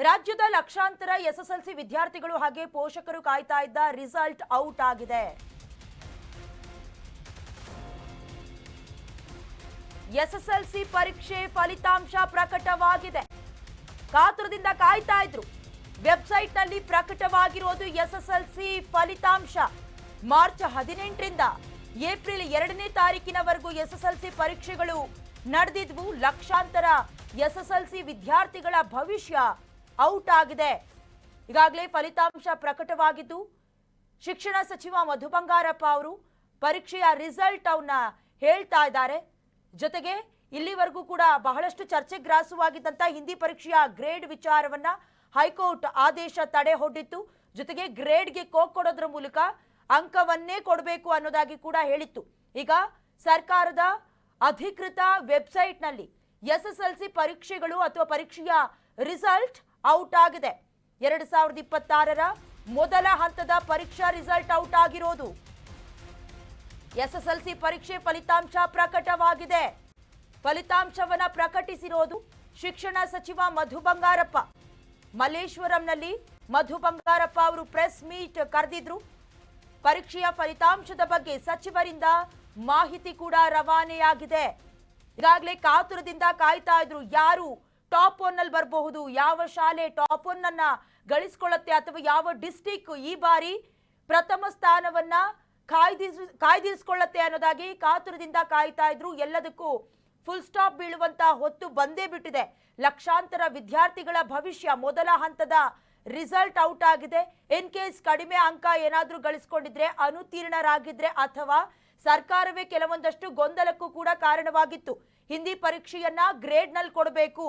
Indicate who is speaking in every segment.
Speaker 1: ರಾಜ್ಯದ ಲಕ್ಷಾಂತರ ಎಸ್ಎಸ್ಎಲ್ಸಿ ವಿದ್ಯಾರ್ಥಿಗಳು ಹಾಗೆ ಪೋಷಕರು ಕಾಯ್ತಾ ಇದ್ದ ರಿಸಲ್ಟ್ ಔಟ್ ಆಗಿದೆ. ಎಸ್ಎಸ್ಎಲ್ಸಿ ಪರೀಕ್ಷೆ ಫಲಿತಾಂಶ ಪ್ರಕಟವಾಗಿದೆ. ಕಾತುರದಿಂದ ಕಾಯ್ತಾ ಇದ್ರು. ವೆಬ್ಸೈಟ್ ನಲ್ಲಿ ಪ್ರಕಟವಾಗಿರೋದು ಎಸ್ಎಸ್ಎಲ್ಸಿ ಫಲಿತಾಂಶ. ಮಾರ್ಚ್ 18ರಿಂದ ಏಪ್ರಿಲ್ 2ನೇ ತಾರೀಕಿನವರೆಗೂ ಎಸ್ಎಸ್ಎಲ್ಸಿ ಪರೀಕ್ಷೆಗಳು ನಡೆದಿದ್ವು. ಲಕ್ಷಾಂತರ ಎಸ್ಎಸ್ಎಲ್ಸಿ ವಿದ್ಯಾರ್ಥಿಗಳ ಭವಿಷ್ಯ ಔಟ್ ಆಗಿದೆ. ಈಗಾಗಲೇ ಫಲಿತಾಂಶ ಪ್ರಕಟವಾಗಿದ್ದು ಶಿಕ್ಷಣ ಸಚಿವ ಮಧು ಬಂಗಾರಪ್ಪ ಅವರು ಪರೀಕ್ಷೆಯ ರಿಸಲ್ಟ್ ಅವನ್ನ ಹೇಳ್ತಾ ಇದ್ದಾರೆ. ಜೊತೆಗೆ ಇಲ್ಲಿವರೆಗೂ ಕೂಡ ಬಹಳಷ್ಟು ಚರ್ಚೆಗೆ ಗ್ರಾಸವಾಗಿದ್ದಂತ ಹಿಂದಿ ಪರೀಕ್ಷೆಯ ಗ್ರೇಡ್ ವಿಚಾರವನ್ನ ಹೈಕೋರ್ಟ್ ಆದೇಶ ತಡೆ ಹೊಡ್ಡಿತ್ತು. ಜೊತೆಗೆ ಗ್ರೇಡ್ಗೆ ಕೋಕ್ ಕೊಡೋದ್ರ ಮೂಲಕ ಅಂಕವನ್ನೇ ಕೊಡಬೇಕು ಅನ್ನೋದಾಗಿ ಕೂಡ ಹೇಳಿತ್ತು. ಈಗ ಸರ್ಕಾರದ ಅಧಿಕೃತ ವೆಬ್ಸೈಟ್ ನಲ್ಲಿ ಎಸ್ಎಸ್ಎಲ್ಸಿ ಪರೀಕ್ಷೆಗಳು ಅಥವಾ ಪರೀಕ್ಷೆಯ ರಿಸಲ್ಟ್ ಔಟ್ ಆಗಿದೆ. 2026ರ ಮೊದಲ ಹಂತದ ಪರೀಕ್ಷಾ ರಿಸಲ್ಟ್ ಔಟ್ ಆಗಿರೋದು. ಎಸ್ಎಸ್ಎಲ್ಸಿ ಪರೀಕ್ಷೆ ಫಲಿತಾಂಶ ಪ್ರಕಟವಾಗಿದೆ. ಫಲಿತಾಂಶವನ್ನ ಪ್ರಕಟಿಸಿರೋದು ಶಿಕ್ಷಣ ಸಚಿವ ಮಧು ಬಂಗಾರಪ್ಪ. ಮಲ್ಲೇಶ್ವರಂನಲ್ಲಿ ಮಧು ಬಂಗಾರಪ್ಪ ಅವರು ಪ್ರೆಸ್ ಮೀಟ್ ಕರೆದಿದ್ರು. ಪರೀಕ್ಷೆಯ ಫಲಿತಾಂಶದ ಬಗ್ಗೆ ಸಚಿವರಿಂದ ಮಾಹಿತಿ ಕೂಡ ರವಾನೆಯಾಗಿದೆ. ಈಗಾಗಲೇ ಕಾತುರದಿಂದ ಕಾಯ್ತಾ ಇದ್ರು. ಯಾರು ಟಾಪ್ 1 ಅಲ್ಲಿ ಬರಬಹುದು, ಯಾವ ಶಾಲೆ ಟಾಪ್ 1 ಅನ್ನ ಗಳಿಸಿಕೊಳ್ಳುತ್ತೆ ಅಥವಾ ಯಾವ ಡಿಸ್ಟಿಕ್ ಈ ಬಾರಿ ಪ್ರಥಮ ಸ್ಥಾನವನ್ನ ಕಾಯ್ದಿರಿಸಿಕೊಳ್ಳುತ್ತೆ ಅನ್ನೋದಾಗಿ ಕಾತುರದಿಂದ ಕಾಯ್ತಾ ಇದ್ರು. ಎಲ್ಲದಕ್ಕೂ ಫುಲ್ ಸ್ಟಾಪ್ ಬೀಳುವಂತ ಹೊತ್ತು ಬಂದೇ ಬಿಟ್ಟಿದೆ. ಲಕ್ಷಾಂತರ ವಿದ್ಯಾರ್ಥಿಗಳ ಭವಿಷ್ಯ ಮೊದಲ ಹಂತದ ರಿಸಲ್ಟ್ ಔಟ್ ಆಗಿದೆ. ಇನ್ ಕೇಸ್ ಕಡಿಮೆ ಅಂಕ ಏನಾದ್ರೂ ಗಳಿಸಿಕೊಂಡಿದ್ರೆ, ಅನುತ್ತೀರ್ಣರಾಗಿದ್ರೆ ಅಥವಾ ಸರ್ಕಾರವೇ ಕೆಲವೊಂದಷ್ಟು ಗೊಂದಲಕ್ಕೂ ಕೂಡ ಕಾರಣವಾಗಿತ್ತು. ಹಿಂದಿ ಪರೀಕ್ಷೆಯನ್ನ ಗ್ರೇಡ್ ನಲ್ಲಿ ಕೊಡಬೇಕು,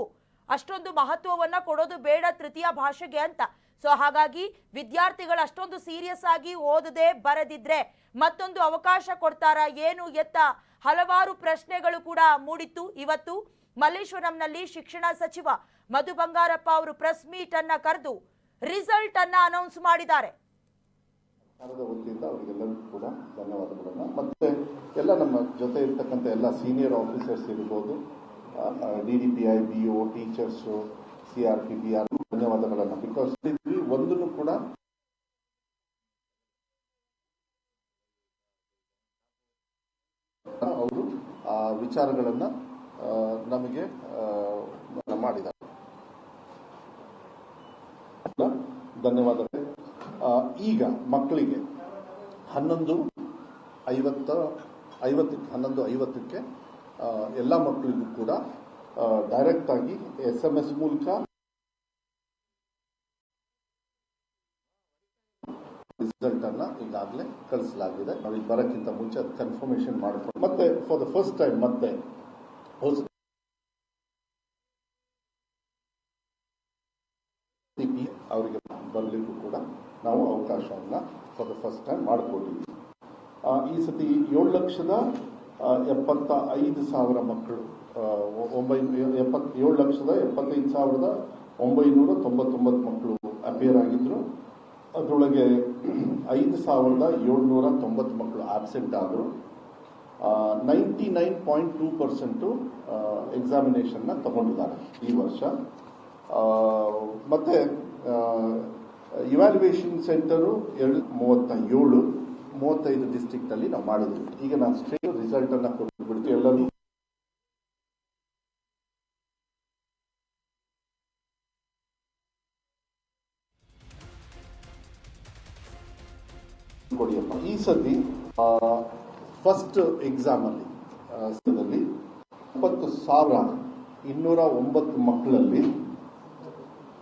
Speaker 1: ಅಷ್ಟೊಂದು ಮಹತ್ವವನ್ನ ಕೊಡೋದು ಬೇಡ ತೃತೀಯ ಭಾಷೆಗೆ ಅಂತ. ಸೊ ಹಾಗಾಗಿ ವಿದ್ಯಾರ್ಥಿಗಳು ಅಷ್ಟೊಂದು ಸೀರಿಯಸ್ ಆಗಿ ಓದದೆ ಬರೆದಿದ್ರೆ ಮತ್ತೊಂದು ಅವಕಾಶ ಕೊಡ್ತಾರಾ ಏನು ಎತ್ತ ಹಲವಾರು ಪ್ರಶ್ನೆಗಳು ಕೂಡ ಮೂಡಿತ್ತು. ಇವತ್ತು ಮಲ್ಲೇಶ್ವರಂನಲ್ಲಿ ಶಿಕ್ಷಣ ಸಚಿವ ಮಧು ಬಂಗಾರಪ್ಪ ಅವರು ಪ್ರೆಸ್ ಮೀಟ್ ಅನ್ನ ಕರೆದು ರಿಸಲ್ಟ್ ಅನ್ನ ಅನೌನ್ಸ್ ಮಾಡಿದ್ದಾರೆ.
Speaker 2: ವತಿಯಿಂದ ಅವರಿಗೆಲ್ಲರಿಗೂ ಕೂಡ ಧನ್ಯವಾದಗಳನ್ನು. ಮತ್ತೆ ಎಲ್ಲ ನಮ್ಮ ಜೊತೆ ಇರ್ತಕ್ಕಂಥ ಎಲ್ಲ ಸೀನಿಯರ್ ಆಫೀಸರ್ಸ್ ಇರ್ಬೋದು, DDPI, BO, ಟೀಚರ್ಸು, CRPB ಧನ್ಯವಾದಗಳನ್ನು. ಬಿಕಾಸ್ ಒಂದನ್ನು ಕೂಡ ಅವರು ಆ ವಿಚಾರಗಳನ್ನು ನಮಗೆ ಮಾಡಿದ್ದಾರೆ. ಧನ್ಯವಾದಗಳು. ಈಗ ಮಕ್ಕಳಿಗೆ 11:50ಕ್ಕೆ ಎಲ್ಲ ಮಕ್ಕಳಿಗೂ ಕೂಡ ಡೈರೆಕ್ಟ್ ಆಗಿ SMS ಮೂಲಕ ರಿಸಲ್ಟ್ ಅನ್ನ ಈಗಾಗಲೇ ಕಳಿಸಲಾಗಿದೆ. ನಾವು ಇಲ್ಲಿ ಬರೋಕ್ಕಿಂತ ಮುಂಚೆ ಅದು ಕನ್ಫರ್ಮೇಶನ್ ಮಾಡಿಕೊಂಡು ಮತ್ತೆ ಫಾರ್ ದ ಫಸ್ಟ್ ಟೈಮ್ ಮತ್ತೆ ಅವರಿಗೆ ಬರಲಿಕ್ಕೂ ಕೂಡ ನಾವು ಅವಕಾಶವನ್ನ ಫಾರ್ ದ ಫಸ್ಟ್ ಟೈಮ್ ಮಾಡಿಕೊಟ್ಟಿದ್ವಿ. ಈ ಸತಿ 7,75,000 ಮಕ್ಕಳು 7,75,999 ಮಕ್ಕಳು ಅಪಿಯರ್ ಆಗಿದ್ರು. ಅದರೊಳಗೆ 5,790 ಮಕ್ಕಳು ಆಬ್ಸೆಂಟ್ ಆದರು. 99.2% ಎಕ್ಸಾಮಿನೇಷನ್ನ ತಗೊಂಡಿದ್ದಾರೆ ಈ ವರ್ಷ. ಮತ್ತೆ ಇವ್ಯಾಲ್ಯೂಯೇಷನ್ ಸೆಂಟರು 35 ಡಿಸ್ಟ್ರಿಕ್ಟ್ ಅಲ್ಲಿ ನಾವು ಮಾಡಿದ್ವಿ. ಈಗ ನಾನು ಸ್ಟ್ರೇಟ್ ರಿಸಲ್ಟ್ ಅನ್ನ ಕೊಟ್ಬಿಡ್ತೀವಿ. ಎಲ್ಲರೂ ಕೊಡಿಯಪ್ಪ. ಈ ಸತಿ ಫಸ್ಟ್ ಎಕ್ಸಾಮ್ ಅಲ್ಲಿ 20,209 ಮಕ್ಕಳಲ್ಲಿ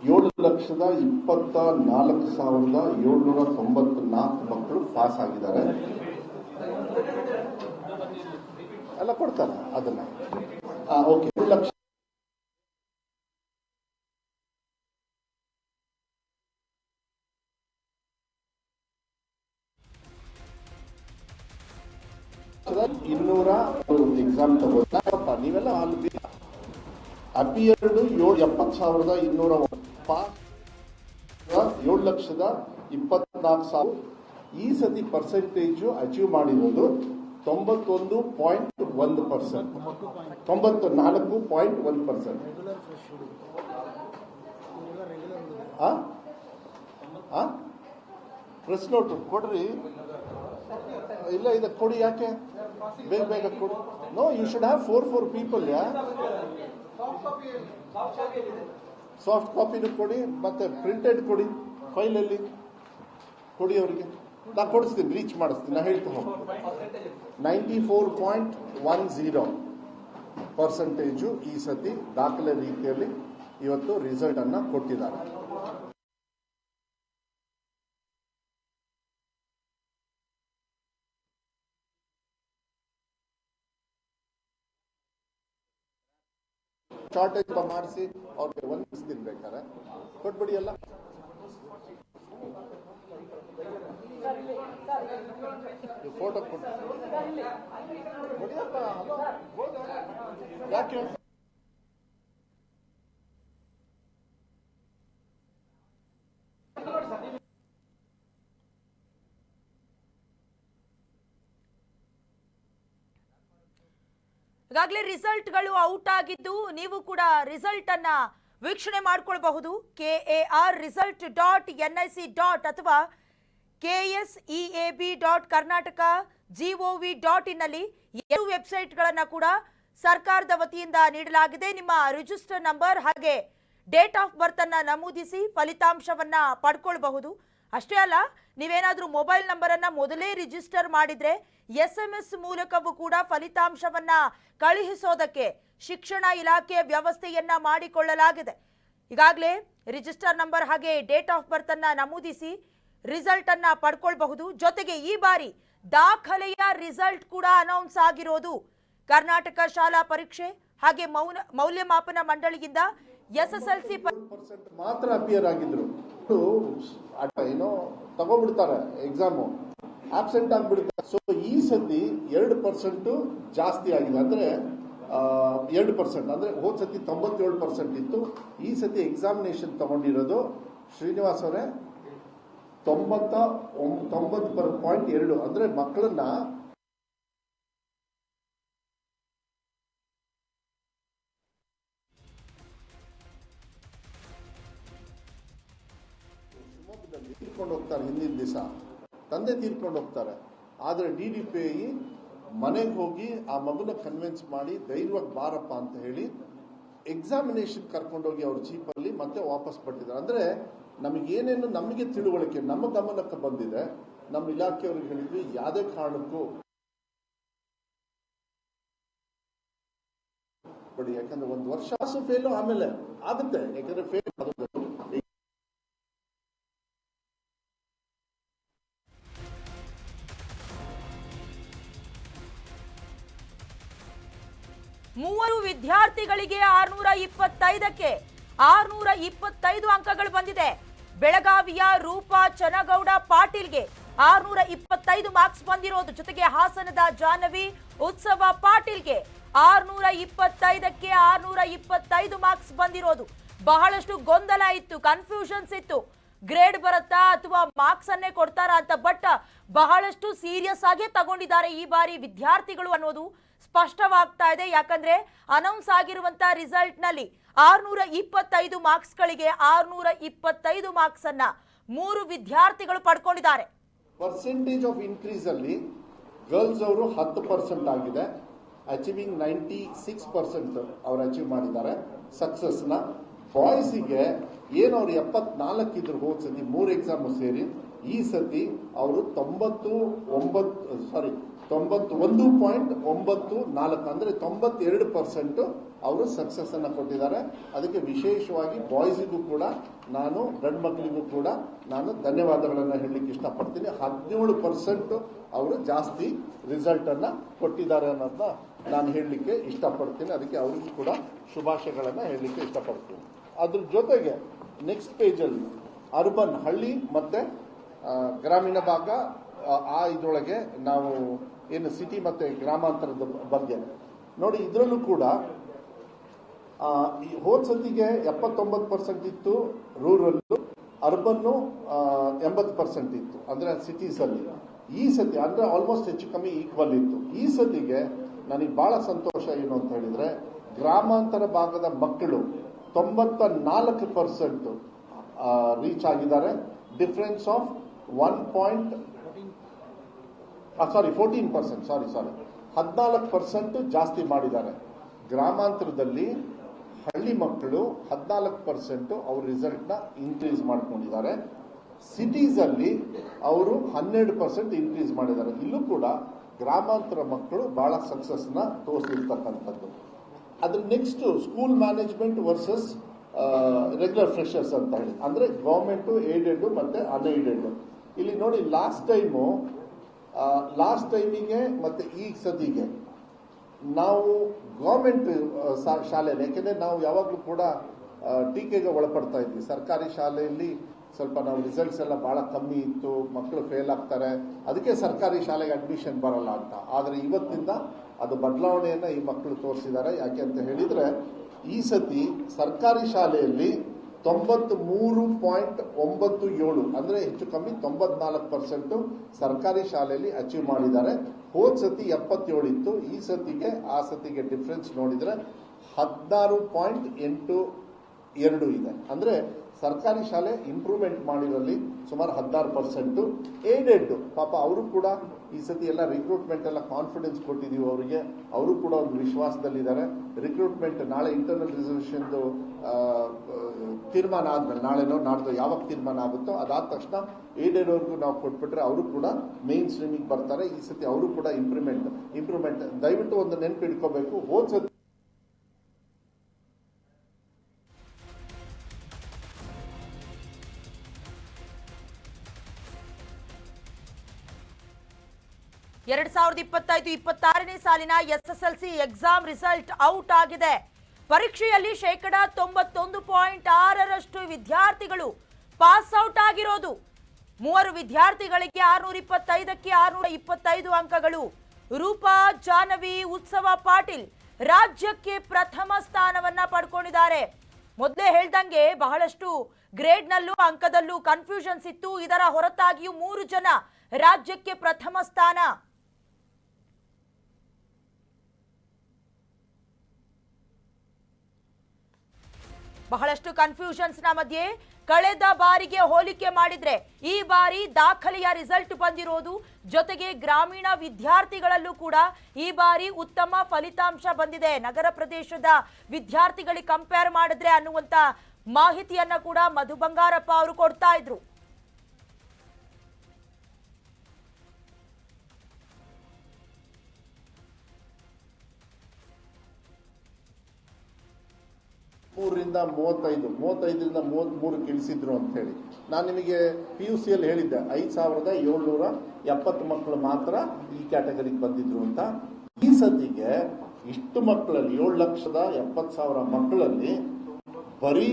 Speaker 2: 7,24,794 ಮಕ್ಕಳು ಪಾಸ್ ಆಗಿದ್ದಾರೆ. ಎಲ್ಲ ಕೊಡ್ತಾರೆ ಅದನ್ನ. ಓಕೆ, 200 ಎಕ್ಸಾಮ್ ತಗೋತಾ ನೀವೆಲ್ಲ ಅಲ್ಲಿ ಅಪಿಯರ್ಡ್ 70,200 ಪಾಸ್ 7,24,000. ಈ ಸತಿ ಪರ್ಸೆಂಟೇಜ್ ಅಚೀವ್ ಮಾಡಿರೋದು 91.1%, 94.1%. ಪ್ರೆಸ್ ನೋಟ್ ಕೊಡ್ರಿ. ಇಲ್ಲ ಇದೆ ಕೊಡಿ, ಯಾಕೆ ಬೇಗ ಬೇಗ ಕೊಡಿ. No, you should have 4 people. Soft ಕಾಪಿನೂ ಕೊಡಿ, ಮತ್ತೆ ಪ್ರಿಂಟೆಡ್ ಕೊಡಿ, ಫೈಲಲ್ಲಿ ಕೊಡಿ ಅವರಿಗೆ. ನಾನು ಕೊಡಿಸ್ತೀನಿ, ರೀಚ್ ಮಾಡಿಸ್ತೀನಿ, ನಾನು ಹೇಳ್ತೀನಿ. 94.10% ಈ ಸತಿ ದಾಖಲೆ ರೀತಿಯಲ್ಲಿ ಇವತ್ತು ರಿಸಲ್ಟ್ ಅನ್ನ ಕೊಟ್ಟಿದ್ದಾರೆ. ಶಾರ್ಟೇಜ್ ಮಾಡಿಸಿ ಅವ್ರಿಗೆ ಒಂದಿಸ್ತೀನಿ, ಬೇಕಾರೆ ಕೊಟ್ಬಿಡಿ ಎಲ್ಲ. ಫೋಟೋ ಕೊಡಿ, ಯಾಕೆ
Speaker 1: ಈಗಾಗಲೇ ರಿಸಲ್ಟ್ಗಳು ಔಟ್ ಆಗಿದ್ದು ನೀವು ಕೂಡ ರಿಸಲ್ಟ್ ಅನ್ನ ವೀಕ್ಷಣೆ ಮಾಡಿಕೊಳ್ಳಬಹುದು. KARresult.nic. ಅಥವಾ KSEAB.Karnataka.gov.in ನಲ್ಲಿ 2 ವೆಬ್ಸೈಟ್ಗಳನ್ನು ಕೂಡ ಸರ್ಕಾರದ ವತಿಯಿಂದ ನೀಡಲಾಗಿದೆ. ನಿಮ್ಮ ರಿಜಿಸ್ಟರ್ ನಂಬರ್ ಹಾಗೆ ಡೇಟ್ ಆಫ್ ಬರ್ತ್ ಅನ್ನ ನಮೂದಿಸಿ ಫಲಿತಾಂಶವನ್ನ ಪಡ್ಕೊಳ್ಬಹುದು. ಅಷ್ಟೇ ಅಲ್ಲ, ನೀವೇನಾದ್ರೂ ಮೊಬೈಲ್ ನಂಬರ್ ಅನ್ನ ಮೊದಲೇ ರಿಜಿಸ್ಟರ್ ಮಾಡಿದ್ರೆ SMS ಮೂಲಕವೂ ಕೂಡ ಫಲಿತಾಂಶವನ್ನ ಕಳುಹಿಸೋದಕ್ಕೆ ಶಿಕ್ಷಣ ಇಲಾಖೆಯ ವ್ಯವಸ್ಥೆಯನ್ನ ಮಾಡಿಕೊಳ್ಳಲಾಗಿದೆ. ಈಗಾಗಲೇ ರಿಜಿಸ್ಟರ್ ನಂಬರ್ ಹಾಗೆ ಡೇಟ್ ಆಫ್ ಬರ್ತ್ ಅನ್ನ ನಮೂದಿಸಿ ರಿಸಲ್ಟ್ ಅನ್ನ ಪಡ್ಕೊಳ್ಬಹುದು. ಜೊತೆಗೆ ಈ ಬಾರಿ ದಾಖಲೆಯ ರಿಸಲ್ಟ್ ಕೂಡ ಅನೌನ್ಸ್ ಆಗಿರೋದು. ಕರ್ನಾಟಕ ಶಾಲಾ ಪರೀಕ್ಷೆ ಹಾಗೆ ಮೌಲ್ಯಮಾಪನ ಮಂಡಳಿಯಿಂದ SSLC
Speaker 2: ಮಾತ್ರ ಅಪಿಯರ್ ಆಗಿದ್ರು. ಏನೋ ತಗೋಬಿಡ್ತಾರೆ, ಎಕ್ಸಾಮು ಆಬ್ಸೆಂಟ್ ಆಗಿಬಿಡ್ತಾರೆ. ಸೊ ಈ ಸತಿ 2% ಜಾಸ್ತಿ ಆಗಿದೆ. ಅಂದ್ರೆ 2%, ಅಂದ್ರೆ ಹೋದ ಸತಿ 97% ಇತ್ತು. ಈ ಸತಿ ಎಕ್ಸಾಮಿನೇಷನ್ ತಗೊಂಡಿರೋದು ಶ್ರೀನಿವಾಸ್ ಅವರೇ 90.2, ಅಂದ್ರೆ ಮಕ್ಕಳನ್ನ ಶಿವಮೊಗ್ಗದಲ್ಲಿ ತೀರ್ಕೊಂಡು ಹೋಗ್ತಾರೆ. ಹಿಂದಿನ ದಿವಸ ತಂದೆ ತೀರ್ಕೊಂಡು ಹೋಗ್ತಾರೆ. ಆದ್ರೆ DDPI ಮನೆಗೆ ಹೋಗಿ ಆ ಮಗುನ ಕನ್ವಿನ್ಸ್ ಮಾಡಿ ಧೈರ್ಯವಾಗಿ ಬಾರಪ್ಪ ಅಂತ ಹೇಳಿ ಎಕ್ಸಾಮಿನೇಷನ್ ಕರ್ಕೊಂಡೋಗಿ ಅವ್ರ ಜೀಪಲ್ಲಿ ಮತ್ತೆ ವಾಪಸ್ ಪಟ್ಟಿದ್ದಾರೆ. ಅಂದ್ರೆ ನಮಗೇನೇನು ನಮಗೆ ತಿಳುವಳಿಕೆ ನಮ್ಮ ಗಮನಕ್ಕೆ ಬಂದಿದೆ, ನಮ್ಮ ಇಲಾಖೆಯವ್ರಿಗೆ ಹೇಳಿದ್ವಿ, ಯಾವುದೇ ಕಾರಣಕ್ಕೂ ಬಡಿ. ಯಾಕಂದ್ರೆ 1 ವರ್ಷ ಫೇಲು ಆಮೇಲೆ ಆಗುತ್ತೆ. ಯಾಕಂದ್ರೆ ಫೇಲ್
Speaker 1: ಮೂವರು ವಿದ್ಯಾರ್ಥಿಗಳಿಗೆ 625ಕ್ಕೆ 625 ಅಂಕಗಳು ಬಂದಿದೆ. ಬೆಳಗಾವಿಯ ರೂಪಾ ಚನಗೌಡ ಪಾಟೀಲ್ಗೆ 625 ಮಾರ್ಕ್ಸ್ ಬಂದಿರೋದು. ಜೊತೆಗೆ ಹಾಸನದ ಜಾಹ್ನವಿ ಉತ್ಸವ ಪಾಟೀಲ್ಗೆ 625ಕ್ಕೆ 625 ಮಾರ್ಕ್ಸ್ ಬಂದಿರೋದು. ಬಹಳಷ್ಟು ಗೊಂದಲ ಇತ್ತು, ಕನ್ಫ್ಯೂಷನ್ಸ್ ಇತ್ತು. ಗ್ರೇಡ್ ಬರುತ್ತಾ ಅಥವಾ ಮಾರ್ಕ್ಸ್ ಅನ್ನೇ ಕೊಡ್ತಾರಾ ಅಂತ. ಬಟ್ ಬಹಳಷ್ಟು ಸೀರಿಯಸ್ ಆಗಿ ತಗೊಂಡಿದ್ದಾರೆ ಈ ಬಾರಿ ವಿದ್ಯಾರ್ಥಿಗಳು ಅನ್ನೋದು ಸ್ಪಷ್ಟವಾಗ್ತಾ ಇದೆ. ಯಾಕಂದ್ರೆ ಅನೌನ್ಸ್ ಆಗಿರುವಂತಹ ರಿಸಲ್ಟ್ ನಲ್ಲಿ 625 ಮಾರ್ಕ್ಸ್ ಗಳಿಗೆ 625 ಮಾರ್ಕ್ಸ್ ಅನ್ನ 3 ವಿದ್ಯಾರ್ಥಿಗಳು ಪಡ್ಕೊಂಡಿದ್ದಾರೆ.
Speaker 2: ಪರ್ಸೆಂಟೇಜ್ ಆಫ್ ಇನ್ಕ್ರೀಸ್ ಅಲ್ಲಿ ಗರ್ಲ್ಸ್ ಅವರು 10% ಆಗಿದೆ. ಅಚೀವಿಂಗ್ 96% ಅವರು ಅಚೀವ್ ಮಾಡಿದ್ದಾರೆ ಸಕ್ಸಸ್ ನ. ಬಾಯ್ಸಿಗೆ ಏನು ಅವ್ರು 74 ಇದ್ರು ಹೋದ ಸತಿ 3 ಎಕ್ಸಾಮ್ ಸೇರಿ, ಈ ಸತಿ ಅವರು 91.94 ಅಂದ್ರೆ 92% ಅವರು ಸಕ್ಸಸ್ ಅನ್ನ ಕೊಟ್ಟಿದ್ದಾರೆ. ಅದಕ್ಕೆ ವಿಶೇಷವಾಗಿ ಬಾಯ್ಸಿಗೂ ಕೂಡ ನಾನು, ಗಂಡು ಮಕ್ಕಳಿಗೂ ಕೂಡ ನಾನು ಧನ್ಯವಾದಗಳನ್ನು ಹೇಳಲಿಕ್ಕೆ ಇಷ್ಟಪಡ್ತೀನಿ. 17% ಅವರು ಜಾಸ್ತಿ ರಿಸಲ್ಟ್ ಅನ್ನ ಕೊಟ್ಟಿದ್ದಾರೆ ಅನ್ನೋದನ್ನ ನಾನು ಹೇಳಲಿಕ್ಕೆ ಇಷ್ಟಪಡ್ತೀನಿ. ಅದಕ್ಕೆ ಅವರಿಗೂ ಕೂಡ ಶುಭಾಶಯಗಳನ್ನು ಹೇಳಲಿಕ್ಕೆ ಇಷ್ಟಪಡ್ತೀನಿ. ಅದ್ರ ಜೊತೆಗೆ ನೆಕ್ಸ್ಟ್ ಪೇಜಲ್ಲಿ ಅರ್ಬನ್, ಹಳ್ಳಿ ಮತ್ತೆ ಗ್ರಾಮೀಣ ಭಾಗ, ಆ ಇದರೊಳಗೆ ನಾವು ಏನು ಸಿಟಿ ಮತ್ತೆ ಗ್ರಾಮಾಂತರದ ಬಗ್ಗೆ ನೋಡಿ. ಇದರಲ್ಲೂ ಕೂಡ ಹೋದ ಸತಿಗೆ 79% ಇತ್ತು ರೂರಲ್, ಅರ್ಬನ್ನು 80% ಇತ್ತು ಅಂದ್ರೆ ಸಿಟೀಸ್ ಅಲ್ಲಿ. ಈ ಸತಿ ಅಂದ್ರೆ ಆಲ್ಮೋಸ್ಟ್ ಹೆಚ್ಚು ಕಮ್ಮಿ ಈಕ್ವಲ್ ಇತ್ತು. ಈ ಸತಿಗೆ ನನಗೆ ಬಹಳ ಸಂತೋಷ ಏನು ಅಂತ ಹೇಳಿದ್ರೆ, ಗ್ರಾಮಾಂತರ ಭಾಗದ ಮಕ್ಕಳು 94%, ರೀಚ್ ಆಗಿದ್ದಾರೆ. ಡಿಫರೆನ್ಸ್ ಆಫ್ 14% ಜಾಸ್ತಿ ಮಾಡಿದ್ದಾರೆ. ಗ್ರಾಮಾಂತರದಲ್ಲಿ ಹಳ್ಳಿ ಮಕ್ಕಳು 14% ಅವ್ರ ರಿಸಲ್ಟ್ನ ಇನ್ಕ್ರೀಸ್ ಮಾಡ್ಕೊಂಡಿದ್ದಾರೆ. ಸಿಟೀಸ್ ಅಲ್ಲಿ ಅವರು 12% ಇನ್ಕ್ರೀಸ್ ಮಾಡಿದ್ದಾರೆ. ಇಲ್ಲೂ ಕೂಡ ಗ್ರಾಮಾಂತರ ಮಕ್ಕಳು ಬಹಳ ಸಕ್ಸಸ್ನ ತೋರಿಸಿರ್ತಕ್ಕಂಥದ್ದು. ಅದ್ರ next school management versus regular freshers ಅಂತ ಹೇಳಿ, ಅಂದ್ರೆ ಗವರ್ಮೆಂಟ್ ಏಡೆಡ್ ಮತ್ತೆ ಅನ್ಏಡೆಡ್. ಇಲ್ಲಿ ನೋಡಿ ಲಾಸ್ಟ್ ಟೈಮಿಗೆ ಮತ್ತೆ ಈ ಸತಿಗೆ ನಾವು ಗವರ್ಮೆಂಟ್ ಶಾಲೆಯಲ್ಲಿ, ಯಾಕೆಂದ್ರೆ ನಾವು ಯಾವಾಗಲೂ ಕೂಡ ಟೀಕೆಗೆ ಒಳಪಡ್ತಾ ಇದ್ವಿ. ಸರ್ಕಾರಿ ಶಾಲೆಯಲ್ಲಿ ಸ್ವಲ್ಪ ನಾವು ರಿಸಲ್ಟ್ಸ್ ಎಲ್ಲ ಬಹಳ ಕಮ್ಮಿ ಇತ್ತು, ಮಕ್ಕಳು ಫೇಲ್ ಆಗ್ತಾರೆ, ಅದಕ್ಕೆ ಸರ್ಕಾರಿ ಶಾಲೆಗೆ ಅಡ್ಮಿಷನ್ ಬರಲ್ಲ ಅಂತ. ಆದರೆ ಇವತ್ತಿಂದ ಅದು ಬದಲಾವಣೆಯನ್ನ ಈ ಮಕ್ಕಳು ತೋರಿಸಿದ್ದಾರೆ. ಯಾಕೆ ಅಂತ ಹೇಳಿದ್ರೆ ಈ ಸತಿ ಸರ್ಕಾರಿ ಶಾಲೆಯಲ್ಲಿ 93.97 ಅಂದ್ರೆ ಹೆಚ್ಚು ಕಮ್ಮಿ 94% ಸರ್ಕಾರಿ ಶಾಲೆಯಲ್ಲಿ ಅಚೀವ್ ಮಾಡಿದ್ದಾರೆ. ಹೋದ ಸತಿ 77 ಇತ್ತು, ಈ ಸತಿಗೆ ಆ ಸತಿಗೆ ಡಿಫ್ರೆನ್ಸ್ ನೋಡಿದ್ರೆ 16.82 ಇದೆ. ಅಂದ್ರೆ ಸರ್ಕಾರಿ ಶಾಲೆ ಇಂಪ್ರೂವ್ಮೆಂಟ್ ಮಾಡಿರಲ್ಲಿ ಸುಮಾರು 16%. ಏಡೆಡ್ ಪಾಪ ಅವರು ಕೂಡ ಈ ಸತಿ ಎಲ್ಲ ರಿಕ್ರೂಟ್ಮೆಂಟ್ ಎಲ್ಲ ಕಾನ್ಫಿಡೆನ್ಸ್ ಕೊಟ್ಟಿದೀವಿ ಅವರಿಗೆ, ಅವರು ಕೂಡ ಒಂದು ವಿಶ್ವಾಸದಲ್ಲಿದ್ದಾರೆ. ರಿಕ್ರೂಟ್ಮೆಂಟ್ ನಾಳೆ ಇಂಟರ್ನಲ್ ರಿಸರ್ವೇಷನ್ ತೀರ್ಮಾನ ಆದ್ಮೇಲೆ, ನಾಳೆನೋ ನಾಡ್ದು ಯಾವಾಗ ತೀರ್ಮಾನ ಆಗುತ್ತೋ ಅದಾದ ತಕ್ಷಣ ಏಡೆಡ್ ಅವ್ರಿಗೂ ನಾವು ಕೊಟ್ಬಿಟ್ರೆ ಅವರು ಕೂಡ ಮೇನ್ ಸ್ಟ್ರೀಮಿಗೆ ಬರ್ತಾರೆ. ಈ ಸತಿ ಅವರು ಕೂಡ ಇಂಪ್ರೂವ್ಮೆಂಟ್ ದಯವಿಟ್ಟು ಒಂದು ನೆನಪು ಇಟ್ಕೋಬೇಕು. ಹೋದ ಸತಿ
Speaker 1: ಎರಡ್ 2025-26ನೇ ಸಾಲಿನ SSLC ಎಕ್ಸಾಮ್ ರಿಸಲ್ಟ್ ಔಟ್ ಆಗಿದೆ. ಪರೀಕ್ಷೆಯಲ್ಲಿ 91.6% ವಿದ್ಯಾರ್ಥಿಗಳು ಪಾಸ್ ಔಟ್ ಆಗಿರೋದು. 3 ವಿದ್ಯಾರ್ಥಿಗಳಿಗೆ 625ಕ್ಕೆ 625 ಅಂಕಗಳು. ರೂಪಾ, ಜಾಹ್ನವಿ, ಉತ್ಸವ ಪಾಟೀಲ್ ರಾಜ್ಯಕ್ಕೆ ಪ್ರಥಮ ಸ್ಥಾನವನ್ನ ಪಡ್ಕೊಂಡಿದ್ದಾರೆ. ಮೊದಲೇ ಹೇಳ್ದಂಗೆ ಬಹಳಷ್ಟು ಗ್ರೇಡ್ನಲ್ಲೂ ಅಂಕದಲ್ಲೂ ಕನ್ಫ್ಯೂಷನ್ಸ್ ಇತ್ತು. ಇದರ ಹೊರತಾಗಿಯೂ 3 ಜನ ರಾಜ್ಯಕ್ಕೆ ಪ್ರಥಮ ಸ್ಥಾನ. ಬಹಳಷ್ಟು ಕನ್ಫ್ಯೂಷನ್ಸ್ ನ ಮಧ್ಯೆ ಕಳೆದ ಬಾರಿಗೆ ಹೋಲಿಕೆ ಮಾಡಿದ್ರೆ ಈ ಬಾರಿ ದಾಖಲೆಯ ರಿಸಲ್ಟ್ ಬಂದಿರೋದು, ಜೊತೆಗೆ ಗ್ರಾಮೀಣ ವಿದ್ಯಾರ್ಥಿಗಳಲ್ಲೂ ಕೂಡ ಈ ಬಾರಿ ಉತ್ತಮ ಫಲಿತಾಂಶ ಬಂದಿದೆ. ನಗರ ಪ್ರದೇಶದ ವಿದ್ಯಾರ್ಥಿಗಳಿಗೆ ಕಂಪೇರ್ ಮಾಡಿದ್ರೆ ಅನ್ನುವಂತ ಮಾಹಿತಿಯನ್ನ ಕೂಡ ಮಧು ಬಂಗಾರಪ್ಪ ಅವರು ಕೊಡ್ತಾ ಇದ್ರು.
Speaker 2: ರಿಂದ 35ರಿಂದ 33 ಇಳಿಸಿದ್ರು ಅಂತ ಹೇಳಿ ನಾನು ನಿಮಗೆ PUCಯಲ್ಲಿ ಹೇಳಿದ್ದೆ. 5770 ಮಕ್ಕಳು ಮಾತ್ರ ಈ ಕ್ಯಾಟಗರಿಗೆ ಬಂದಿದ್ರು ಅಂತ. ಈ ಸತಿಗೆ ಇಷ್ಟು ಮಕ್ಕಳಲ್ಲಿ 7,70,000 ಮಕ್ಕಳಲ್ಲಿ ಬರೀ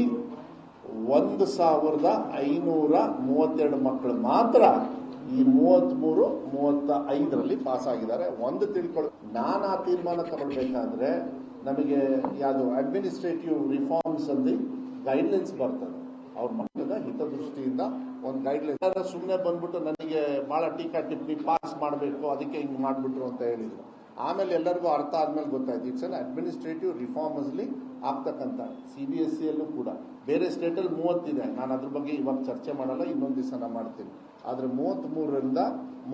Speaker 2: 1,532 ಮಕ್ಕಳು ಮಾತ್ರ ಈ 33-35ರಲ್ಲಿ ಪಾಸ್ ಆಗಿದ್ದಾರೆ. ಒಂದು ತಿಳ್ಕೊಳ್ಳಿ, ನಾನು ಆ ತೀರ್ಮಾನ ತಗೊಳ್ಬೇಕಾದ್ರೆ ನಮಗೆ ಯಾವುದು ಅಡ್ಮಿನಿಸ್ಟ್ರೇಟಿವ್ ರಿಫಾರ್ಮ್ಸ್ ಅಲ್ಲಿ ಗೈಡ್ಲೈನ್ಸ್ ಬರ್ತದೆ. ಅವ್ರ ಮಕ್ಕಳ ಹಿತದೃಷ್ಟಿಯಿಂದ ಒಂದು ಗೈಡ್ಲೈನ್ಸ್. ಸುಮ್ಮನೆ ಬಂದ್ಬಿಟ್ಟು ನನಗೆ ಬಹಳ ಟೀಕಾ ಟಿಪ್ಪಣಿ ಪಾಸ್ ಮಾಡಬೇಕು, ಅದಕ್ಕೆ ಹಿಂಗೆ ಮಾಡಿಬಿಟ್ರು ಅಂತ ಹೇಳಿದ್ರು. ಆಮೇಲೆ ಎಲ್ಲರಿಗೂ ಅರ್ಥ ಆದ್ಮೇಲೆ ಗೊತ್ತಾಯ್ತು ಇಟ್ಸ್ ಅನ್ ಅಡ್ಮಿನಿಸ್ಟ್ರೇಟಿವ್ ರಿಫಾರ್ಮ್ಸ್ ಅಲ್ಲಿ ಆಗ್ತಕ್ಕಂಥ. CBSE ಯಲ್ಲೂ ಕೂಡ ಬೇರೆ ಸ್ಟೇಟಲ್ಲಿ 30 ಇದೆ, ನಾನು ಅದ್ರ ಬಗ್ಗೆ ಇವಾಗ ಚರ್ಚೆ ಮಾಡಲ್ಲ, ಇನ್ನೊಂದು ದಿವಸ ನಾನು ಮಾಡ್ತೀನಿ. ಆದ್ರೆ 33ರಿಂದ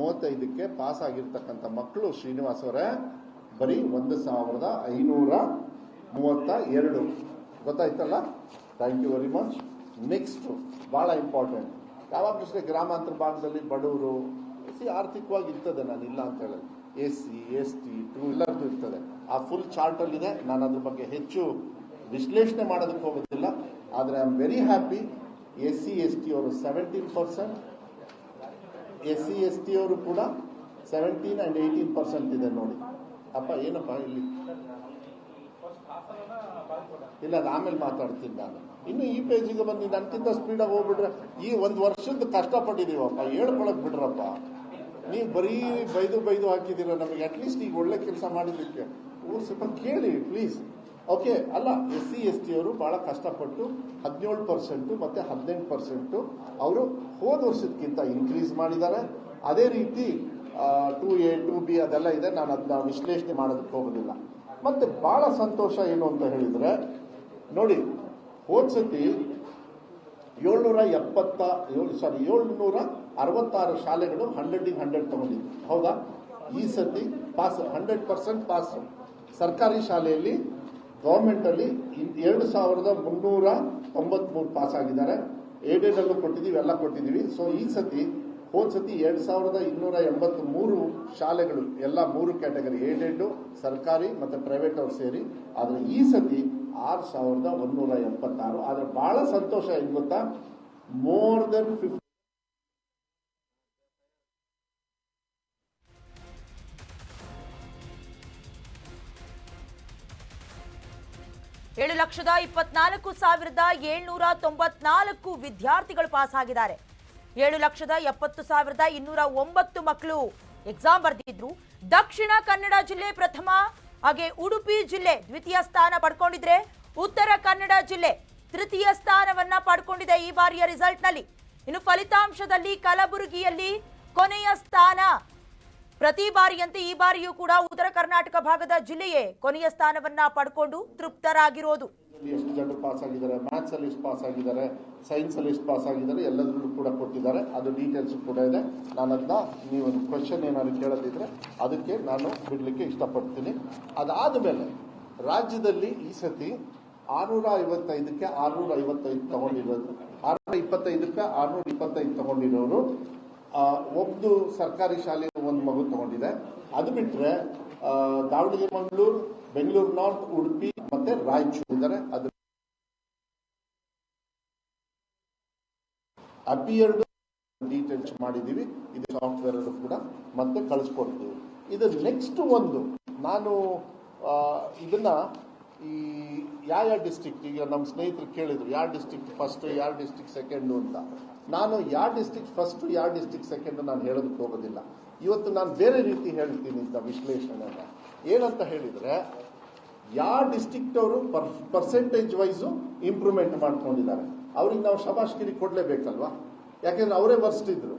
Speaker 2: 35ಕ್ಕೆ ಪಾಸ್ ಆಗಿರ್ತಕ್ಕಂಥ ಮಕ್ಕಳು ಶ್ರೀನಿವಾಸ್ ಅವರೇ ಬರೀ 1,532. ಗೊತ್ತಾಯ್ತಲ್ಲ? Thank you very much. Next ಬಹಳ ಇಂಪಾರ್ಟೆಂಟ್, ಯಾವಾಗಲೂ ಗ್ರಾಮಾಂತರ ಭಾಗದಲ್ಲಿ ಬಡವರು ಆರ್ಥಿಕವಾಗಿ ಇರ್ತದೆ, ನಾನು ಇಲ್ಲ ಅಂತ ಹೇಳೋದು. SC, ST, ಟ್ರೂ ಎಲ್ಲರದ್ದು ಇರ್ತದೆ. ಆ ಫುಲ್ ಚಾರ್ಟ್ ಅಲ್ಲಿ ಇದೆ. ನಾನು ಅದ್ರ ಬಗ್ಗೆ ಹೆಚ್ಚು ವಿಶ್ಲೇಷಣೆ ಮಾಡೋದಕ್ಕೆ ಹೋಗೋದಿಲ್ಲ. ಆದರೆ I am very happy. SC, ST ಅವರು 17%, SC, ST ಅವರು ಕೂಡ 17 and 18% ಇದೆ ನೋಡಿ. ಅಪ್ಪ ಏನಪ್ಪ ಇಲ್ಲಿ ಇಲ್ಲ, ಅದು ಆಮೇಲೆ ಮಾತಾಡ್ತೀನಿ ನಾನು. ಇನ್ನು ಈ ಪೇಜಿಗೆ ಬಂದು ನನ್ಕಿಂತ ಸ್ಪೀಡಾಗಿ ಹೋಗ್ಬಿಟ್ರೆ ಈ ಒಂದು ವರ್ಷದ ಕಷ್ಟಪಟ್ಟಿದೀವಪ್ಪ, ಹೇಳ್ಕೊಳಕ್ ಬಿಡ್ರಪ್ಪ. ನೀವು ಬರೀ ಬೈದು ಹಾಕಿದ್ದೀರ ನಮಗೆ. ಅಟ್ಲೀಸ್ಟ್ ಈಗ ಒಳ್ಳೆ ಕೆಲಸ ಮಾಡಿದ್ದಕ್ಕೆ ಸ್ವಲ್ಪ ಕೇಳಿ ಪ್ಲೀಸ್. ಓಕೆ ಅಲ್ಲ, SC, ST ಅವರು ಬಹಳ ಕಷ್ಟಪಟ್ಟು 17% ಮತ್ತೆ 18% ಅವರು ಹೋದ ವರ್ಷಕ್ಕಿಂತ ಇನ್ಕ್ರೀಸ್ ಮಾಡಿದ್ದಾರೆ. ಅದೇ ರೀತಿ 2A 2B ಅದೆಲ್ಲ ಇದೆ, ನಾನು ಅದನ್ನ ವಿಶ್ಲೇಷಣೆ ಮಾಡೋದಕ್ಕೆ ಹೋಗೋದಿಲ್ಲ. ಮತ್ತೆ ಬಹಳ ಸಂತೋಷ ಏನು ಅಂತ ಹೇಳಿದ್ರೆ ನೋಡಿ, ಹೋದ ಸತಿ 766 ಶಾಲೆಗಳು 100 ತಗೊಂಡಿದ್ದು ಹೌದಾ? ಈ ಸತಿ ಪಾಸ್ 100% ಪಾಸ್. ಸರ್ಕಾರಿ ಶಾಲೆಯಲ್ಲಿ ಗವರ್ಮೆಂಟ್ ಅಲ್ಲಿ 2393 ಪಾಸ್ ಆಗಿದ್ದಾರೆ. ಏಡೆಡ್ ಅಲ್ಲೂ ಕೊಟ್ಟಿದ್ದೀವಿ, ಎಲ್ಲ ಕೊಟ್ಟಿದ್ದೀವಿ. ಸೊ ಈ ಸತಿ ಹೋದ ಸತಿ 2283 ಶಾಲೆಗಳು ಎಲ್ಲ 3 ಕ್ಯಾಟಗರಿ ಏಡೆಡ್, ಸರ್ಕಾರಿ ಮತ್ತೆ ಪ್ರೈವೇಟ್ ಅವ್ರು ಸೇರಿ. ಆದ್ರೆ ಈ ಸತಿ 6176. ಆದ್ರೆ ಬಹಳ ಸಂತೋಷ ಏನ್ ಗೊತ್ತಾ, ಮೋರ್ ದೆನ್ 50
Speaker 1: 7,24,794 ವಿದ್ಯಾರ್ಥಿಗಳು ಪಾಸ್ ಆಗಿದ್ದಾರೆ. 7,70,209 ಮಕ್ಕಳು ಎಕ್ಸಾಮ್ ಬರೆದಿದ್ರು. ದಕ್ಷಿಣ ಕನ್ನಡ ಜಿಲ್ಲೆ ಪ್ರಥಮ, ಹಾಗೆ ಉಡುಪಿ ಜಿಲ್ಲೆ ದ್ವಿತೀಯ ಸ್ಥಾನ ಪಡ್ಕೊಂಡಿದ್ರೆ, ಉತ್ತರ ಕನ್ನಡ ಜಿಲ್ಲೆ ತೃತೀಯ ಸ್ಥಾನವನ್ನ ಪಡ್ಕೊಂಡಿದೆ ಈ ಬಾರಿಯ ರಿಸಲ್ಟ್ ನಲ್ಲಿ. ಇನ್ನು ಫಲಿತಾಂಶದಲ್ಲಿ ಕಲಬುರಗಿಯಲ್ಲಿ ಕೊನೆಯ ಸ್ಥಾನ. ಪ್ರತಿ ಬಾರಿಯಂತೆ ಈ ಬಾರಿಯೂ ಕೂಡ ಉತ್ತರ ಕರ್ನಾಟಕ ಭಾಗದ ಜಿಲ್ಲೆಯೇ ಕೊನೆಯ ಸ್ಥಾನವನ್ನ ಪಡ್ಕೊಂಡು ತೃಪ್ತರಾಗಿರೋದು.
Speaker 2: ಎಷ್ಟು ಜನರು ಪಾಸ್ ಆಗಿದ್ದಾರೆ, ಮ್ಯಾಥ್ಸ್ ಅಲ್ಲಿ ಎಷ್ಟು ಪಾಸ್ ಆಗಿದ್ದಾರೆ, ಸೈನ್ಸ್ ಅಲ್ಲಿ ಎಷ್ಟು ಪಾಸ್ ಆಗಿದ್ದಾರೆ, ಎಲ್ಲದರಲ್ಲೂ ಕೂಡ ಕೊಟ್ಟಿದ್ದಾರೆ. ಅದು ಡೀಟೇಲ್ಸ್ ಕೂಡ ಇದೆ. ನಾನು ಅದನ್ನ ನೀವು ಒಂದು ಕ್ವಶನ್ ಏನಾದ್ರು ಕೇಳೋದಿದ್ರೆ ಅದಕ್ಕೆ ನಾನು ಬಿಡ್ಲಿಕ್ಕೆ ಇಷ್ಟಪಡ್ತೀನಿ. ಅದಾದ ಮೇಲೆ ರಾಜ್ಯದಲ್ಲಿ ಈ ಸತಿ 655ಕ್ಕೆ 655 ತಗೊಂಡಿರೋದು, 625ಕ್ಕೆ 625 ತಗೊಂಡಿರೋರು. ಒಂದು ಸರ್ಕಾರಿ ಶಾಲೆ ಒಂದು ಮಗು ತಗೊಂಡಿದೆ. ಅದು ಬಿಟ್ರೆ ದಾವಣಗೆರೆ, ಮಂಗಳೂರು, ಬೆಂಗಳೂರು ನಾರ್ತ್, ಉಡುಪಿ ಮತ್ತೆ ರಾಯಚೂರು ಇದ್ದಾರೆ. ಅದು ಅಪಿಯರ್ಡ್ ಡೀಟೇಲ್ಸ್ ಮಾಡಿದೀವಿ. ಇದು ಸಾಫ್ಟ್ವೇರ್ ಅಲ್ಲೂ ಕೂಡ ಮತ್ತೆ ಕಳಿಸ್ಕೊಡ್ತೀವಿ. ಇದು ನೆಕ್ಸ್ಟ್ ಒಂದು ನಾನು ಇದನ್ನ ಈ ಯಾವ ಡಿಸ್ಟ್ರಿಕ್ಟ್, ಈಗ ನಮ್ಮ ಸ್ನೇಹಿತರು ಕೇಳಿದ್ರು ಯಾವ ಡಿಸ್ಟ್ರಿಕ್ಟ್ ಫಸ್ಟ್, ಯಾವ ಡಿಸ್ಟ್ರಿಕ್ಟ್ ಸೆಕೆಂಡು ಅಂತ. ನಾನು ಯಾವ ಡಿಸ್ಟ್ರಿಕ್ಟ್ ಫಸ್ಟ್, ಯಾವ ಡಿಸ್ಟ್ರಿಕ್ಟ್ ಸೆಕೆಂಡ್ ನಾನು ಹೇಳೋದಕ್ಕೆ ಹೋಗೋದಿಲ್ಲ. ಇವತ್ತು ನಾನು ಬೇರೆ ರೀತಿ ಹೇಳ್ತೀನಿ ಅಂತ ವಿಶ್ಲೇಷಣೆನ. ಏನಂತ ಹೇಳಿದ್ರೆ, ಯಾವ ಡಿಸ್ಟ್ರಿಕ್ಟ್ ಅವರು ಪರ್ಸೆಂಟೇಜ್ ವೈಸು ಇಂಪ್ರೂವ್ಮೆಂಟ್ ಮಾಡ್ಕೊಂಡಿದ್ದಾರೆ ಅವ್ರಿಗೆ ನಾವು ಶಬಾಷ್ಗಿರಿ ಕೊಡ್ಲೇಬೇಕಲ್ವಾ? ಯಾಕೆಂದ್ರೆ ಅವರೇ ವರ್ಸ್ಟಿದ್ರು.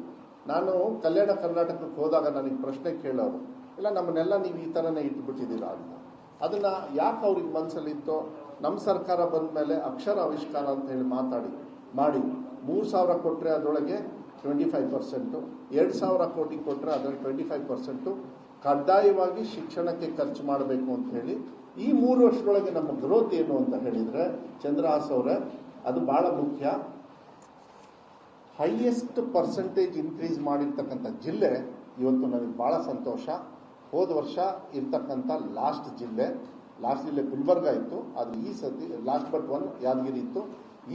Speaker 2: ನಾನು ಕಲ್ಯಾಣ ಕರ್ನಾಟಕಕ್ಕೆ ಹೋದಾಗ ನನಗೆ ಪ್ರಶ್ನೆ ಕೇಳೋರು, ಇಲ್ಲ ನಮ್ಮನ್ನೆಲ್ಲ ನೀವು ಈ ಥರನೇ ಇಟ್ಬಿಟ್ಟಿದ್ದೀರಾ ಅಂತ. ಅದನ್ನ ಯಾಕೆ ಅವ್ರಿಗೆ ಮನಸ್ಸಲ್ಲಿತ್ತೋ, ನಮ್ಮ ಸರ್ಕಾರ ಬಂದ ಮೇಲೆ ಅಕ್ಷರ ಆವಿಷ್ಕಾರ ಅಂತ ಹೇಳಿ ಮಾಡಿ 3,000 ಕೊಟ್ಟರೆ ಅದರೊಳಗೆ 25%, 2,000 ಕೋಟಿ ಕೊಟ್ಟರೆ ಅದರಲ್ಲಿ 25% ಕಡ್ಡಾಯವಾಗಿ ಶಿಕ್ಷಣಕ್ಕೆ ಖರ್ಚು ಮಾಡಬೇಕು ಅಂತ ಹೇಳಿ. ಈ 3 ವರ್ಷದೊಳಗೆ ನಮ್ಮ ಗ್ರೋತ್ ಏನು ಅಂತ ಹೇಳಿದ್ರೆ, ಚಂದ್ರಹಾಸ್ ಅವರೇ, ಅದು ಬಹಳ ಮುಖ್ಯ. ಹೈಯೆಸ್ಟ್ ಪರ್ಸೆಂಟೇಜ್ ಇನ್ಕ್ರೀಸ್ ಮಾಡಿರ್ತಕ್ಕಂಥ ಜಿಲ್ಲೆ ಇವತ್ತು ನನಗೆ ಬಹಳ ಸಂತೋಷ. ಹೋದ ವರ್ಷ ಇರ್ತಕ್ಕಂಥ ಲಾಸ್ಟ್ ಜಿಲ್ಲೆ ಗುಲ್ಬರ್ಗ ಇತ್ತು. ಅದು ಈ ಸತಿ ಲಾಸ್ಟ್ ಬಟ್ ಒನ್ ಯಾದಗಿರಿ ಇತ್ತು.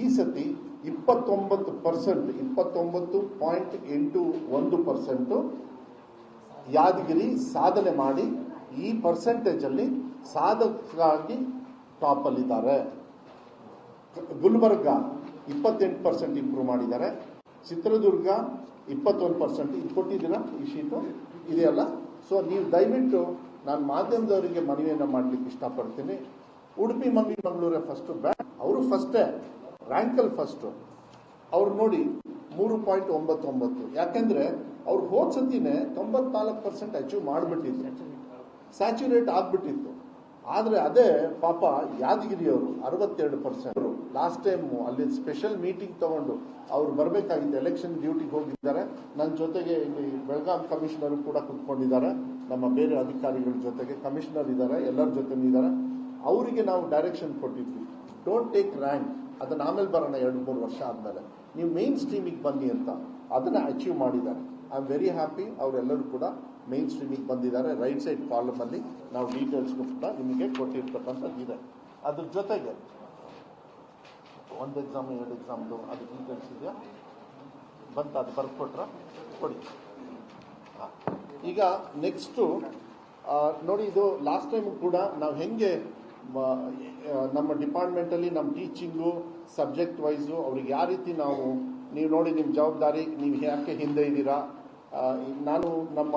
Speaker 2: ಈ ಸತಿ 29%, 29.81% ಯಾದಗಿರಿ ಸಾಧನೆ ಮಾಡಿ ಈ ಪರ್ಸೆಂಟೇಜ್ ಅಲ್ಲಿ ಸಾಧಕರಾಗಿ ಟಾಪ್ ಅಲ್ಲಿದ್ದಾರೆ. ಗುಲ್ಬರ್ಗ 28% ಇಂಪ್ರೂವ್ ಮಾಡಿದ್ದಾರೆ. ಚಿತ್ರದುರ್ಗ 21%. ಇದು ಕೊಟ್ಟಿದ್ದೀರಾ ಈ ಶೀಟು ಇದೆಯಲ್ಲ. ಸೊ ನೀವು ದಯವಿಟ್ಟು ನಾನು ಮಾಧ್ಯಮದವರಿಗೆ ಮನವಿಯನ್ನು ಮಾಡಲಿಕ್ಕೆ ಇಷ್ಟಪಡ್ತೀನಿ. ಉಡುಪಿ, ಮಂಗಳೂರೇ ಫಸ್ಟ್ ಬ್ಯಾಂಕ್, ಅವರು ಫಸ್ಟೇ ರ್ಯಾಂಕಲ್ಲಿ ಫಸ್ಟು. ಅವ್ರು ನೋಡಿ 3.99. ಯಾಕೆಂದ್ರೆ ಅವ್ರು ಹೋದ ಸತಿನೇ 94% ಅಚೀವ್ ಮಾಡಿಬಿಟ್ಟಿದ್ರು, ಸ್ಯಾಚುರೇಟ್ ಆಗ್ಬಿಟ್ಟಿತ್ತು. ಆದ್ರೆ ಅದೇ ಪಾಪ ಯಾದಗಿರಿಯವರು 62%. ಲಾಸ್ಟ್ ಟೈಮ್ ಅಲ್ಲಿ ಸ್ಪೆಷಲ್ ಮೀಟಿಂಗ್ ತಗೊಂಡು ಅವ್ರು ಬರಬೇಕಾಗಿತ್ತು, ಎಲೆಕ್ಷನ್ ಡ್ಯೂಟಿಗೆ ಹೋಗಿದ್ದಾರೆ. ನನ್ನ ಜೊತೆಗೆ ಇಲ್ಲಿ ಬೆಳಗಾಂ ಕಮಿಷನರ್ ಕೂಡ ಕುತ್ಕೊಂಡಿದ್ದಾರೆ, ನಮ್ಮ ಬೇರೆ ಅಧಿಕಾರಿಗಳ ಜೊತೆಗೆ ಕಮಿಷನರ್ ಇದ್ದಾರೆ, ಎಲ್ಲರ ಜೊತೆ ಇದ್ದಾರೆ. ಅವರಿಗೆ ನಾವು ಡೈರೆಕ್ಷನ್ ಕೊಟ್ಟಿದ್ವಿ, ಡೋಂಟ್ ಟೇಕ್ ರ್ಯಾಂಕ್, ಅದನ್ನ ಆಮೇಲೆ ಬರೋಣ 2-3 ವರ್ಷ ಆದ್ಮೇಲೆ, ನೀವು ಮೇನ್ ಸ್ಟ್ರೀಮಿಗೆ ಬನ್ನಿ ಅಂತ. ಅದನ್ನ ಅಚೀವ್ ಮಾಡಿದ್ದಾರೆ. I am very happy. ಅವರೆಲ್ಲರೂ ಕೂಡ ಮೇನ್ ಸ್ಟ್ರೀಮಿಗೆ ಬಂದಿದ್ದಾರೆ. ರೈಟ್ ಸೈಡ್ ಕಾಲಮ್ ಅಲ್ಲಿ ನಾವು ಡೀಟೇಲ್ಸ್ ಕೂಡ ನಿಮಗೆ ಕೊಟ್ಟಿರ್ತಕ್ಕಂಥದ್ದು ಇದೆ. ಅದ್ರ ಜೊತೆಗೆ ಒಂದು ಎಕ್ಸಾಮ್ 2 ಎಕ್ಸಾಮ್ದು ಅದು ಡೀಟೇಲ್ಸ್ ಇದೆಯಾ ಬಂತ, ಅದು ಬರ್ಕೊಟ್ರ ಕೊಡಿ. ಈಗ ನೆಕ್ಸ್ಟು ನೋಡಿ, ಇದು ಲಾಸ್ಟ್ ಟೈಮ್ ಕೂಡ ನಾವು ಹೆಂಗೆ ನಮ್ಮ ಡಿಪಾರ್ಟ್ಮೆಂಟಲ್ಲಿ ನಮ್ಮ ಟೀಚಿಂಗು ಸಬ್ಜೆಕ್ಟ್ ವೈಸು ಅವ್ರಿಗೆ ಯಾವ ರೀತಿ ನೀವು ನೋಡಿ ನಿಮ್ಮ ಜವಾಬ್ದಾರಿ, ನೀವು ಯಾಕೆ ಹಿಂದೆ ಇದ್ದೀರಾ. ನಾನು ನಮ್ಮ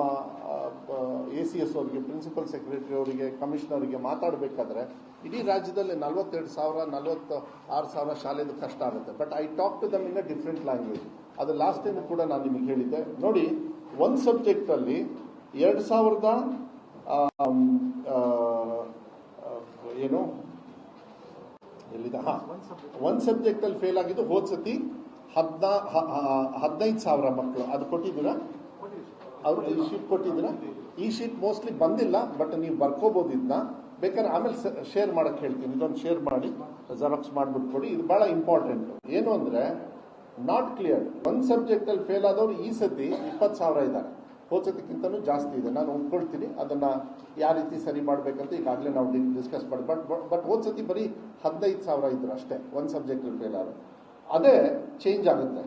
Speaker 2: ACS ಅವರಿಗೆ, ಪ್ರಿನ್ಸಿಪಲ್ ಸೆಕ್ರೆಟರಿ ಅವರಿಗೆ, ಕಮಿಷನರ್ಗೆ ಮಾತಾಡಬೇಕಾದ್ರೆ ಇಡೀ ರಾಜ್ಯದಲ್ಲಿ 42,000 46,000 ಶಾಲೆದು ಕಷ್ಟ ಆಗುತ್ತೆ. But I talk to them in a different language. ಅದು ಲಾಸ್ಟ್ ಟೈಮ್ ಕೂಡ ನಾನು ನಿಮಗೆ ಹೇಳಿದ್ದೆ. ನೋಡಿ, ಒಂದು ಸಬ್ಜೆಕ್ಟಲ್ಲಿ 2,000 ಏನು ಎಲ್ಲಿದೆ, ಒಂದು ಸಬ್ಜೆಕ್ಟ್ ಅಲ್ಲಿ ಫೇಲ್ ಆಗಿದ್ದು ಹೋದ ಸತಿ 15,000 ಮಕ್ಕಳು ಅದು ಕೊಟ್ಟಿದ್ದೀರಾ? ಅವ್ರು ಈ ಶೀಟ್ ಕೊಟ್ಟಿದ್ದೀರಾ? ಈ ಶೀಟ್ ಮೋಸ್ಟ್ಲಿ ಬಂದಿಲ್ಲ, ಬಟ್ ನೀವು ಬರ್ಕೋಬಹುದು ಇದನ್ನ. ಬೇಕಾದ್ರೆ ಆಮೇಲೆ ಶೇರ್ ಮಾಡಕ್ ಹೇಳ್ತೀನಿ. ಇದೊಂದು ಶೇರ್ ಮಾಡಿ ಜೆರಾಕ್ಸ್ ಮಾಡ್ಬಿಟ್ಟು ಕೊಡಿ. ಇದು ಬಹಳ ಇಂಪಾರ್ಟೆಂಟ್. ಏನು ಅಂದ್ರೆ ನಾಟ್ ಕ್ಲಿಯರ್. ಒಂದು ಸಬ್ಜೆಕ್ಟ್ ಅಲ್ಲಿ ಫೇಲ್ ಆದವರು ಈ ಸತಿ 20,000 ಇದ್ದಾರೆ. ಹೋದ ಸತಿಗಿಂತನೂ ಜಾಸ್ತಿ ಇದೆ. ನಾನು ಒಪ್ಕೊಳ್ತೀನಿ. ಅದನ್ನ ಯಾವ ರೀತಿ ಸರಿ ಮಾಡ್ಬೇಕಂತ ಈಗಾಗಲೇ ನಾವು ಡಿಸ್ಕಸ್ ಮಾಡಿ. ಬಟ್ ಹೋದ ಸತಿ ಬರೀ 15,000 ಇದ್ರು ಅಷ್ಟೇ ಒಂದು ಸಬ್ಜೆಕ್ಟ್ ಅಲ್ಲಿ ಫೇಲ್ ಆದವರು. ಅದೇ ಚೇಂಜ್ ಆಗುತ್ತೆ.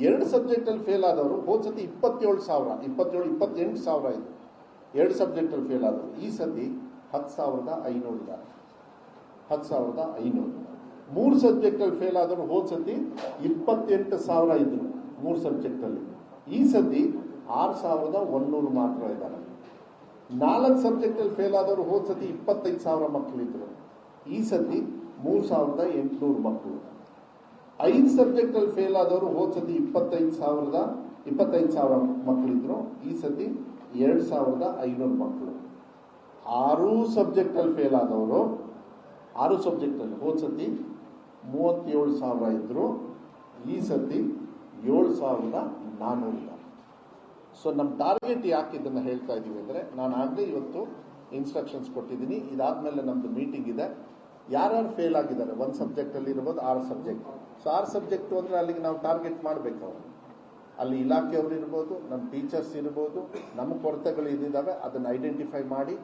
Speaker 2: 2 ಸಬ್ಜೆಕ್ಟ್ ಅಲ್ಲಿ ಫೇಲ್ ಆದವರು ಹೋದ ಸತಿ 28,000 ಇದ್ರು. 2 ಸಬ್ಜೆಕ್ಟ್ ಅಲ್ಲಿ ಫೇಲ್ ಆದವರು ಈ ಸತಿ 10,500 ಇದ್ದಾರೆ. 10,500. 3 ಸಬ್ಜೆಕ್ಟ್ ಅಲ್ಲಿ ಫೇಲ್ ಆದವರು ಹೋದ ಸತಿ 28,000 ಇದ್ರು 3 ಸಬ್ಜೆಕ್ಟ್ ಅಲ್ಲಿ. ಈ ಸತಿ 6,100 ಮಾತ್ರ ಇದ್ದಾರೆ. 4 ಸಬ್ಜೆಕ್ಟ್ ಅಲ್ಲಿ ಫೇಲ್ ಆದವರು ಹೋದ ಸತಿ 25,000 ಮಕ್ಕಳಿದ್ರು. ಈ ಸತಿ 3,800 ಮಕ್ಕಳು. 5 ಸಬ್ಜೆಕ್ಟ್ ಅಲ್ಲಿ ಫೇಲ್ ಆದವರು ಹೋದ ಸತಿ 25,000 ಮಕ್ಕಳಿದ್ರು. ಈ ಸತಿ 2,500 ಮಕ್ಕಳು. 6 ಸಬ್ಜೆಕ್ಟ್ ಅಲ್ಲಿ ಫೇಲ್ ಆದವರು 6 ಸಬ್ಜೆಕ್ಟ್ ಅಲ್ಲಿ ಹೋದ ಸತಿ 37,000 ಇದ್ರು. ಈ ಸತಿ 7,400 ಇದ್ದಾರೆ. ಸೊ ನಮ್ಮ ಟಾರ್ಗೆಟ್ ಯಾಕೆ ಇದನ್ನ ಹೇಳ್ತಾ ಇದೀವಿ ಅಂದ್ರೆ, ನಾನು ಆಗಲೇ ಇವತ್ತು ಇನ್ಸ್ಟ್ರಕ್ಷನ್ಸ್ ಕೊಟ್ಟಿದ್ದೀನಿ. ಇದಾದ್ಮೇಲೆ ನಮ್ದು ಮೀಟಿಂಗ್ ಇದೆ. ಯಾರ್ಯಾರು ಫೇಲ್ ಆಗಿದ್ದಾರೆ ಒಂದು ಸಬ್ಜೆಕ್ಟ್ ಅಲ್ಲಿ ಇರ್ಬೋದು, 6 ಸಬ್ಜೆಕ್ಟ್. ಸೊ 6 ಸಬ್ಜೆಕ್ಟ್ ಅಂದ್ರೆ ಅಲ್ಲಿಗೆ ನಾವು ಟಾರ್ಗೆಟ್ ಮಾಡ್ಬೇಕು. ಅವರು ಅಲ್ಲಿ ಇಲಾಖೆಯವರು ಇರ್ಬೋದು, ನಮ್ಮ ಟೀಚರ್ಸ್ ಇರ್ಬೋದು, ನಮ್ಮ ಕೊರತೆಗಳು ಇದ್ದಾವೆ ಅದನ್ನ ಐಡೆಂಟಿಫೈ ಮಾಡಿ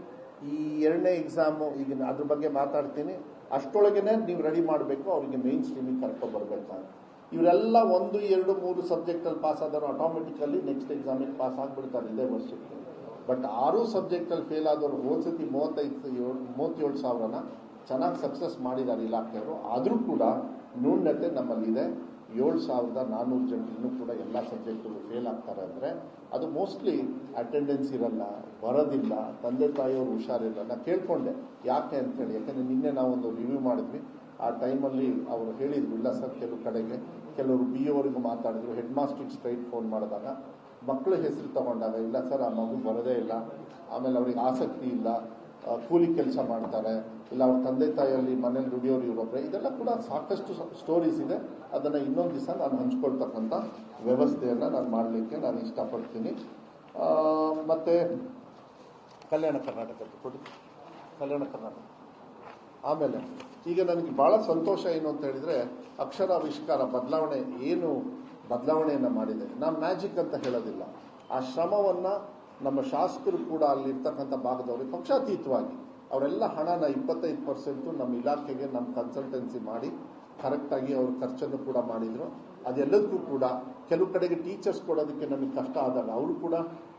Speaker 2: ಈ 2ನೇ ಎಕ್ಸಾಮು ಈಗ ಅದ್ರ ಬಗ್ಗೆ ಮಾತಾಡ್ತೀನಿ. ಅಷ್ಟೊಳಗೇನೆ ನೀವು ರೆಡಿ ಮಾಡಬೇಕು. ಅವರಿಗೆ ಮೇನ್ ಸ್ಟ್ರೀಮಿಗೆ ಕರ್ಕೊಂಡು ಬರ್ಬೇಕಾದ್ರೆ ಇವರೆಲ್ಲ 1, 2, 3 ಸಬ್ಜೆಕ್ಟ್ ಅಲ್ಲಿ ಪಾಸ್ ಆದವರು ಆಟೋಮೆಟಿಕಲಿ ನೆಕ್ಸ್ಟ್ ಎಕ್ಸಾಮಿಗೆ ಪಾಸ್ ಆಗ್ಬಿಡ್ತಾರೆ ಇದೇ ವರ್ಷಕ್ಕೆ. ಬಟ್ 6 ಸಬ್ಜೆಕ್ಟ್ ಅಲ್ಲಿ ಫೇಲ್ ಆದವರು ಹೋದ ಸತಿ 37,000ನ ಚೆನ್ನಾಗಿ ಸಕ್ಸಸ್ ಮಾಡಿದ್ದಾರೆ ಇಲಾಖೆಯವರು. ಆದರೂ ಕೂಡ ನ್ಯೂನತೆ ನಮ್ಮಲ್ಲಿದೆ. 7,400 ಜನ ಇನ್ನೂ ಕೂಡ ಎಲ್ಲ ಸಬ್ಜೆಕ್ಟಲ್ಲೂ ಫೇಲ್ ಆಗ್ತಾರೆ ಅಂದರೆ ಅದು ಮೋಸ್ಟ್ಲಿ ಅಟೆಂಡೆನ್ಸ್ ಇರಲ್ಲ, ಬರೋದಿಲ್ಲ, ತಂದೆ ತಾಯಿಯವರು ಹುಷಾರಿರಲ್ಲ. ನಾನು ಕೇಳ್ಕೊಂಡೆ ಯಾಕೆ ಅಂತೇಳಿ. ಯಾಕಂದರೆ ನಿನ್ನೆ ನಾವೊಂದು ರಿವ್ಯೂ ಮಾಡಿದ್ವಿ. ಆ ಟೈಮಲ್ಲಿ ಅವರು ಹೇಳಿದ್ರು ಇಲ್ಲ ಸರ್, ಕೆಲವು ಕಡೆಗೆ ಕೆಲವರು BO ಅವರಿಗೂ ಮಾತಾಡಿದ್ರು. ಹೆಡ್ ಮಾಸ್ಟ್ರಿಗೆ ಸ್ಟ್ರೈಟ್ ಫೋನ್ ಮಾಡಿದಾಗ ಮಕ್ಕಳ ಹೆಸರು ತಗೊಂಡಾಗ ಇಲ್ಲ ಸರ್ ಆ ಮಗು ಬರೋದೇ ಇಲ್ಲ, ಆಮೇಲೆ ಅವ್ರಿಗೆ ಆಸಕ್ತಿ ಇಲ್ಲ, ಕೂಲಿ ಕೆಲಸ ಮಾಡ್ತಾರೆ, ಇಲ್ಲ ಅವ್ರ ತಂದೆ ತಾಯಿಯಲ್ಲಿ ಮನೇಲಿ ದುಡಿಯೋರು ಇವರೊಬ್ಬರೇ. ಇದೆಲ್ಲ ಕೂಡ ಸಾಕಷ್ಟು ಸ್ಟೋರೀಸ್ ಇದೆ. ಅದನ್ನು ಇನ್ನೊಂದು ದಿವಸ ನಾನು ಹಂಚ್ಕೊಳ್ತಕ್ಕಂಥ ವ್ಯವಸ್ಥೆಯನ್ನು ನಾನು ಮಾಡಲಿಕ್ಕೆ ನಾನು ಇಷ್ಟಪಡ್ತೀನಿ. ಮತ್ತು ಕಲ್ಯಾಣ ಕರ್ನಾಟಕ ಕೊಡಿ, ಕಲ್ಯಾಣ ಕರ್ನಾಟಕ. ಆಮೇಲೆ ಈಗ ನನಗೆ ಭಾಳ ಸಂತೋಷ ಏನು ಅಂತ ಹೇಳಿದರೆ, ಅಕ್ಷರಾವಿಷ್ಕಾರ ಬದಲಾವಣೆ ಏನು ಬದಲಾವಣೆಯನ್ನು ಮಾಡಿದೆ. ನಾನು ಮ್ಯಾಜಿಕ್ ಅಂತ ಹೇಳೋದಿಲ್ಲ. ಆ ಶ್ರಮವನ್ನು ನಮ್ಮ ಶಾಸಕರು ಕೂಡ ಅಲ್ಲಿರ್ತಕ್ಕಂಥ ಭಾಗದವರು ಪಕ್ಷಾತೀತವಾಗಿ ಅವರೆಲ್ಲ ಹಣನ 25% ನಮ್ಮ ಇಲಾಖೆಗೆ ನಮ್ಮ ಕನ್ಸಲ್ಟೆನ್ಸಿ ಮಾಡಿ ಕರೆಕ್ಟಾಗಿ ಅವ್ರ ಖರ್ಚನ್ನು ಕೂಡ ಮಾಡಿದರು. ಅದೆಲ್ಲದಕ್ಕೂ ಕೂಡ ಕೆಲವು ಕಡೆಗೆ ಟೀಚರ್ಸ್ ಕೊಡೋದಕ್ಕೆ ನಮಗೆ ಕಷ್ಟ ಆದಾಗ ಅವರು ಕೂಡ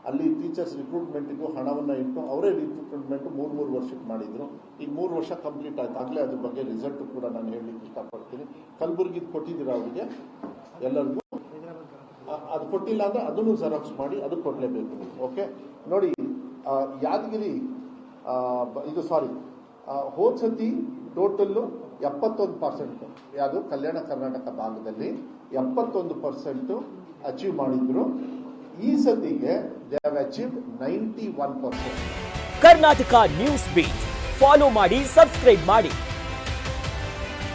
Speaker 2: ಅಲ್ಲಿ ಟೀಚರ್ಸ್ ರಿಕ್ರೂಟ್ಮೆಂಟಿಗೂ ಹಣವನ್ನು ಇಟ್ಟು ಅವರೇ ರಿಕ್ರೂಟ್ಮೆಂಟು 3 ವರ್ಷಕ್ಕೆ ಮಾಡಿದರು. ಈಗ 3 ವರ್ಷ ಕಂಪ್ಲೀಟ್ ಆಯ್ತು. ಆಗಲೇ ಅದ್ರ ಬಗ್ಗೆ ರಿಸಲ್ಟ್ ಕೂಡ ನಾನು ಹೇಳಲಿಕ್ಕೆ ಇಷ್ಟಪಡ್ತೀನಿ. ಕಲಬುರಗಿದು ಕೊಟ್ಟಿದ್ದೀರಾ ಅವರಿಗೆ ಎಲ್ಲರಿಗೂ? ಅದು ಕೊಟ್ಟಿಲ್ಲ ಅಂದರೆ ಅದನ್ನು ಜೆರಾಕ್ಸ್ ಮಾಡಿ ಅದು ಕೊಡಲೇಬೇಕು. ಓಕೆ ನೋಡಿ, ಯಾದಗಿರಿ ಇದು ಸಾರಿ ಹೋದ ಸತಿ ಟೋಟಲ್ಲು 71% ಯಾವುದು ಕಲ್ಯಾಣ ಕರ್ನಾಟಕ ಭಾಗದಲ್ಲಿ 71% ಅಚೀವ್ ಮಾಡಿದ್ರು. ಈ ಸತಿಗೆ they have achieved 91%.
Speaker 3: Karnataka news beat follow ಮಾಡಿ, ಸಬ್ಸ್ಕ್ರೈಬ್ ಮಾಡಿ.